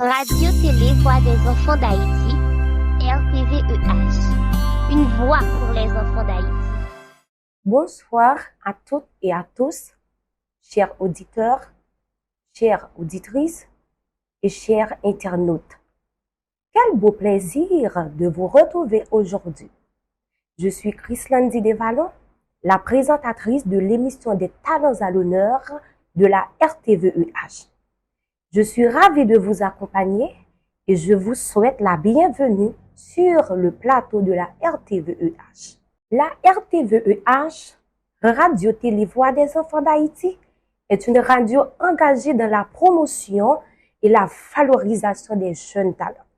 Radio-Télé Voix des enfants d'Haïti, RTVEH, une voix pour les enfants d'Haïti. Bonsoir à toutes et à tous, chers auditeurs, chères auditrices et chers internautes. Quel beau plaisir de vous retrouver aujourd'hui. Je suis Chrislandi Desvallons, la présentatrice de l'émission des Talents à l'honneur de la RTVEH. Je suis ravie de vous accompagner et je vous souhaite la bienvenue sur le plateau de la RTVEH. La RTVEH, Radio-Télé Voix des enfants d'Haïti, est une radio engagée dans la promotion et la valorisation des jeunes talents,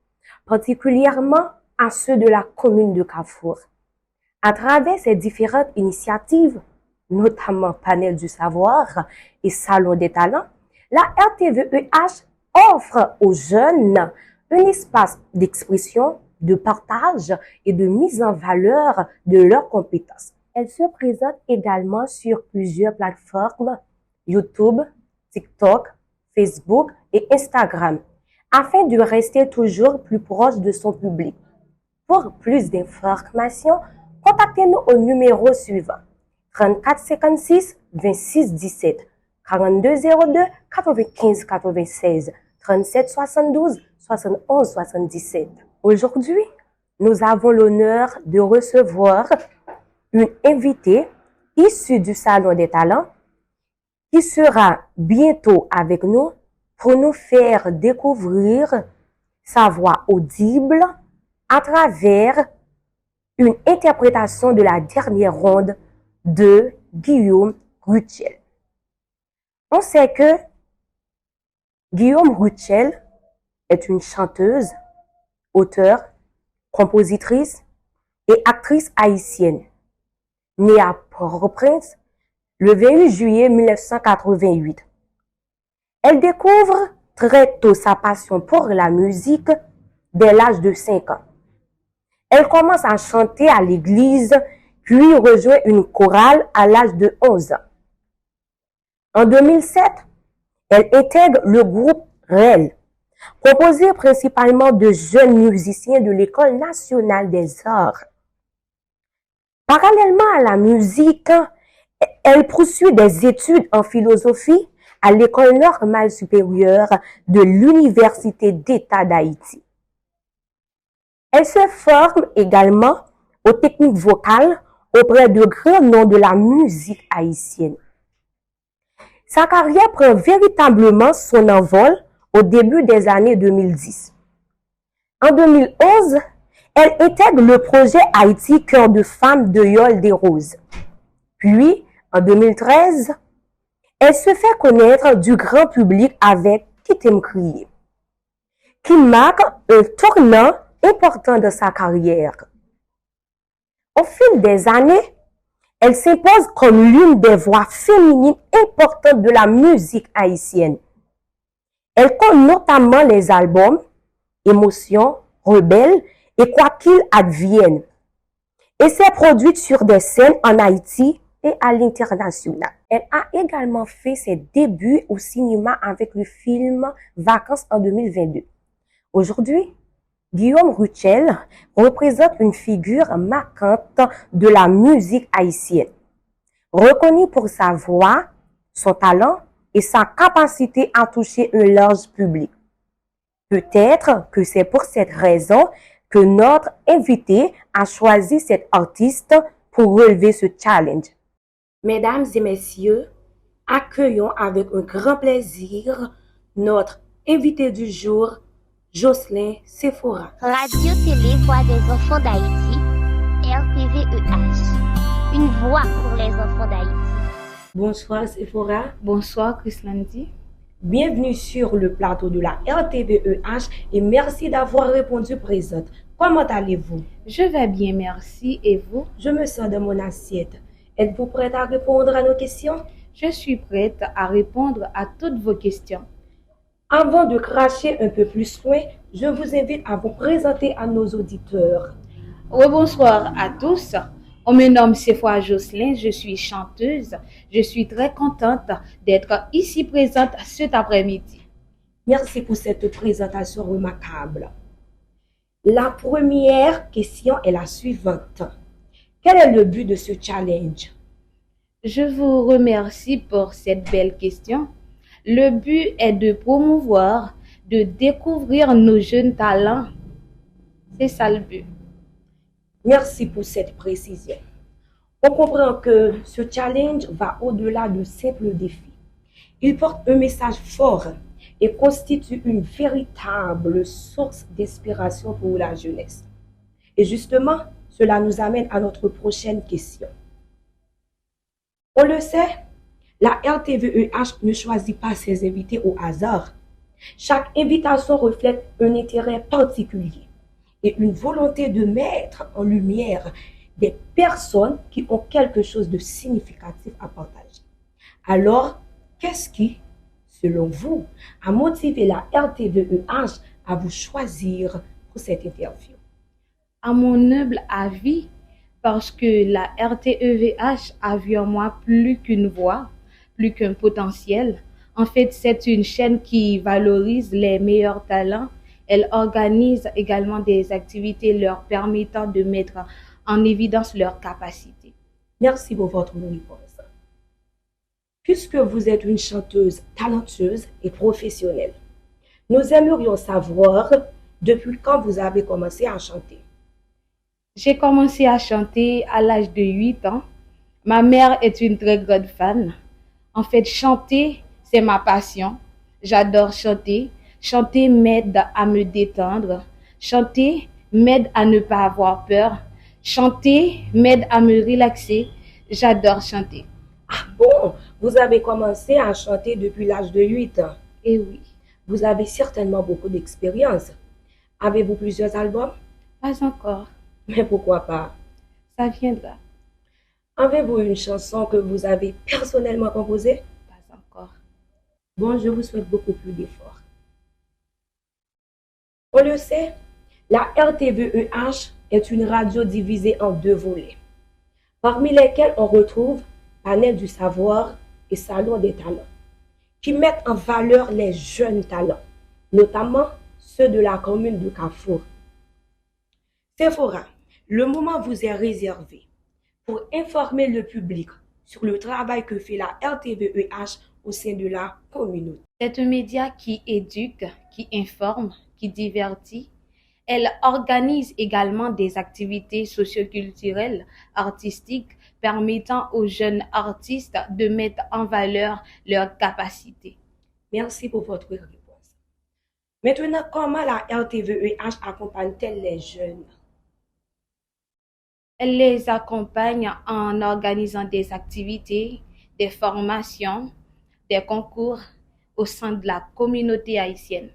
particulièrement à ceux de la commune de Carrefour. À travers ces différentes initiatives, notamment Panel du savoir et Salon des talents, la RTVEH offre aux jeunes un espace d'expression, de partage et de mise en valeur de leurs compétences. Elle se présente également sur plusieurs plateformes, YouTube, TikTok, Facebook et Instagram, afin de rester toujours plus proche de son public. Pour plus d'informations, contactez-nous au numéro suivant 34 56 26 17, 42 02 95 96, 37 72 71 77. Aujourd'hui, nous avons l'honneur de recevoir une invitée issue du Salon des talents qui sera bientôt avec nous pour nous faire découvrir sa voix audible à travers une interprétation de la dernière ronde de Guillaume Rutschel. On sait que Guillaume Rutschel est une chanteuse, auteure, compositrice et actrice haïtienne, née à Port-au-Prince le 28 juillet 1988. Elle découvre très tôt sa passion pour la musique dès l'âge de 5 ans. Elle commence à chanter à l'église, puis rejoint une chorale à l'âge de 11 ans. En 2007, elle intègre le groupe REL, composé principalement de jeunes musiciens de l'École nationale des arts. Parallèlement à la musique, elle poursuit des études en philosophie à l'École normale supérieure de l'Université d'État d'Haïti. Elle se forme également aux techniques vocales auprès de grands noms de la musique haïtienne. Sa carrière prend véritablement son envol au début des années 2010. En 2011, elle intègre le projet Haïti Cœur de Femme de Yol des Roses. Puis, en 2013, elle se fait connaître du grand public avec Qui t'aime crier, qui marque un tournant important de sa carrière. Au fil des années, elle s'impose comme l'une des voix féminines importantes de la musique haïtienne. Elle compte notamment les albums Émotion, Rebelle et Quoi qu'il advienne, et s'est produite sur des scènes en Haïti et à l'international. Elle a également fait ses débuts au cinéma avec le film Vacances en 2022. Aujourd'hui, Guillaume Rutschel représente une figure marquante de la musique haïtienne, reconnue pour sa voix, son talent et sa capacité à toucher un large public. Peut-être que c'est pour cette raison que notre invité a choisi cet artiste pour relever ce challenge. Mesdames et messieurs, accueillons avec un grand plaisir notre invité du jour, Jocelyn Sephora. Radio-Télé Voix des enfants d'Haïti, RTVEH, une voix pour les enfants d'Haïti. Bonsoir Sephora. Bonsoir Chrislandi. Bienvenue sur le plateau de la RTVEH et merci d'avoir répondu présente. Comment allez-vous? Je vais bien, merci. Et vous? Je me sens dans mon assiette. Êtes-vous prête à répondre à nos questions? Je suis prête à répondre à toutes vos questions. Avant de cracher un peu plus loin, je vous invite à vous présenter à nos auditeurs. Bonsoir à tous. On me nomme Sephora Jocelyn, je suis chanteuse. Je suis très contente d'être ici présente cet après-midi. Merci pour cette présentation remarquable. La première question est la suivante. Quel est le but de ce challenge? Je vous remercie pour cette belle question. Le but est de promouvoir, de découvrir nos jeunes talents. C'est ça le but. Merci pour cette précision. On comprend que ce challenge va au-delà de simples défis. Il porte un message fort et constitue une véritable source d'inspiration pour la jeunesse. Et justement, cela nous amène à notre prochaine question. On le sait, la RTVEH ne choisit pas ses invités au hasard. Chaque invitation reflète un intérêt particulier et une volonté de mettre en lumière des personnes qui ont quelque chose de significatif à partager. Alors, qu'est-ce qui, selon vous, a motivé la RTVEH à vous choisir pour cette interview? À mon humble avis, parce que la RTEVH a vu en moi plus qu'une voix, plus qu'un potentiel. En fait, c'est une chaîne qui valorise les meilleurs talents. Elle organise également des activités leur permettant de mettre en évidence leurs capacités. Merci pour votre réponse. Puisque vous êtes une chanteuse talentueuse et professionnelle, nous aimerions savoir depuis quand vous avez commencé à chanter. J'ai commencé à chanter à l'âge de 8 ans. Ma mère est une très grande fan. En fait, chanter, c'est ma passion. J'adore chanter. Chanter m'aide à me détendre. Chanter m'aide à ne pas avoir peur. Chanter m'aide à me relaxer. J'adore chanter. Ah bon, vous avez commencé à chanter depuis l'âge de 8 ans. Et oui, Vous avez certainement beaucoup d'expérience. Avez-vous plusieurs albums? pas encore. Mais pourquoi pas? Ça viendra. Avez-vous une chanson que vous avez personnellement composée? Pas encore. Bon, je vous souhaite beaucoup plus d'efforts. On le sait, la RTVEH est une radio divisée en deux volets, parmi lesquels on retrouve Panel du savoir et Salon des talents, qui mettent en valeur les jeunes talents, notamment ceux de la commune de Carrefour. Sephora, le moment vous est réservé pour informer le public sur le travail que fait la RTVEH au sein de la communauté. C'est un média qui éduque, qui informe, qui divertit. Elle organise également des activités socioculturelles, artistiques, permettant aux jeunes artistes de mettre en valeur leurs capacités. Merci pour votre réponse. Maintenant, comment la RTVEH accompagne-t-elle les jeunes? Elle les accompagne en organisant des activités, des formations, des concours au sein de la communauté haïtienne.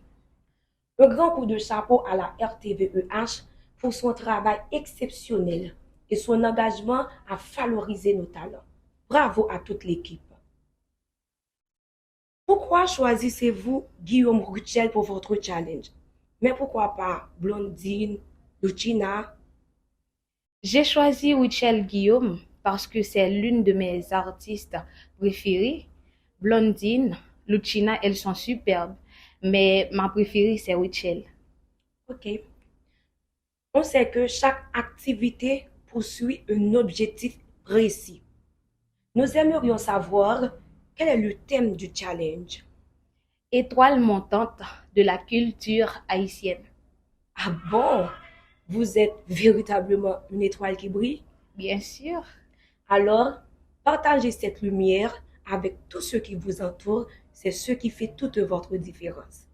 Un grand coup de chapeau à la RTVEH pour son travail exceptionnel et son engagement à valoriser nos talents. Bravo à toute l'équipe. Pourquoi choisissez-vous Guillaume Ruchel pour votre challenge? Mais pourquoi pas Blondine, Lucina? J'ai choisi Wichel Guillaume parce que c'est l'une de mes artistes préférées. Blondine, Lucina, elles sont superbes, mais ma préférée c'est Wichel. Ok. On sait que chaque activité poursuit un objectif précis. Nous aimerions savoir quel est le thème du challenge. Étoile montante de la culture haïtienne. Ah bon? Vous êtes véritablement une étoile qui brille? Bien sûr, Alors, partagez cette lumière avec tous ceux qui vous entourent. C'est ce qui fait toute votre différence.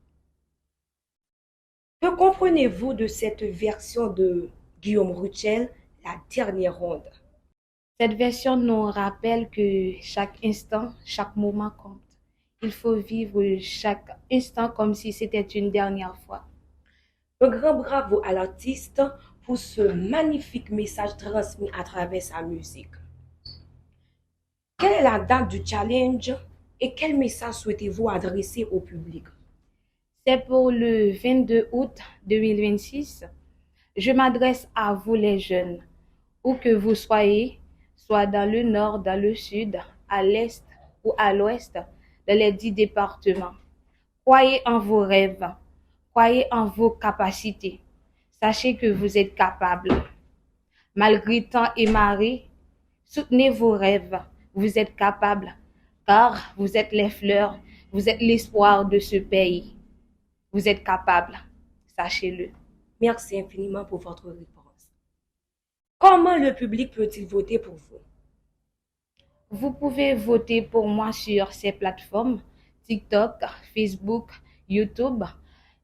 Que comprenez-vous de cette version de Guillaume Ruchel, la dernière ronde? cette version nous rappelle que chaque instant, chaque moment compte. Il faut vivre chaque instant comme si c'était une dernière fois. Un grand bravo à l'artiste pour ce magnifique message transmis à travers sa musique. Quelle est la date du challenge et quel message souhaitez-vous adresser au public? C'est pour le 22 août 2026. Je m'adresse à vous les jeunes, où que vous soyez, soit dans le nord, dans le sud, à l'est ou à l'ouest, dans les 10 départements. Croyez en vos rêves. Croyez en vos capacités. Sachez que vous êtes capable. Malgré temps et marée, soutenez vos rêves. Vous êtes capable, car vous êtes les fleurs, vous êtes l'espoir de ce pays. Vous êtes capable, sachez-le. Merci infiniment pour votre réponse. Comment le public peut-il voter pour vous? Vous pouvez voter pour moi sur ces plateformes, TikTok, Facebook, YouTube.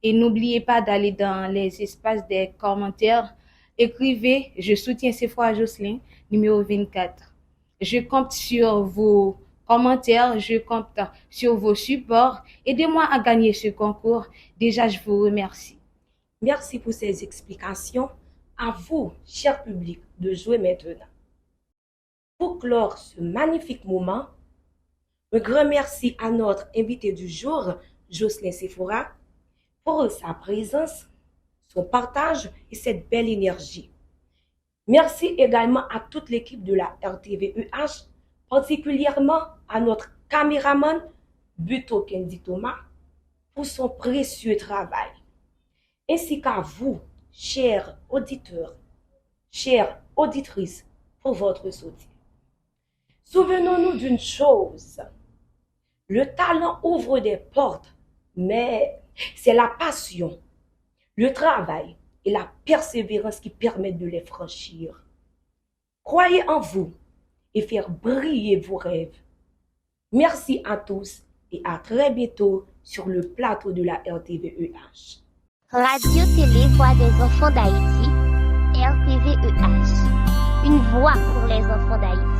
Et n'oubliez pas d'aller dans les espaces des commentaires. Écrivez « Je soutiens Sephora Jocelyne » numéro 24. Je compte sur vos commentaires, je compte sur vos supports. Aidez-moi à gagner ce concours. Déjà, je vous remercie. Merci pour ces explications. À vous, cher public, de jouer maintenant. Pour clore ce magnifique moment, un grand merci à notre invité du jour, Jocelyne Sephora, pour sa présence, son partage et cette belle énergie. Merci également à toute l'équipe de la RTVEH, particulièrement à notre caméraman Buto Kendi Thomas pour son précieux travail, ainsi qu'à vous, chers auditeurs, chères auditrices, pour votre soutien. Souvenons-nous d'une chose, le talent ouvre des portes, mais c'est la passion, le travail et la persévérance qui permettent de les franchir. Croyez en vous et faire briller vos rêves. Merci à tous et à très bientôt sur le plateau de la RTVEH. Radio-Télé Voix des enfants d'Haïti, RTVEH. Une voix pour les enfants d'Haïti.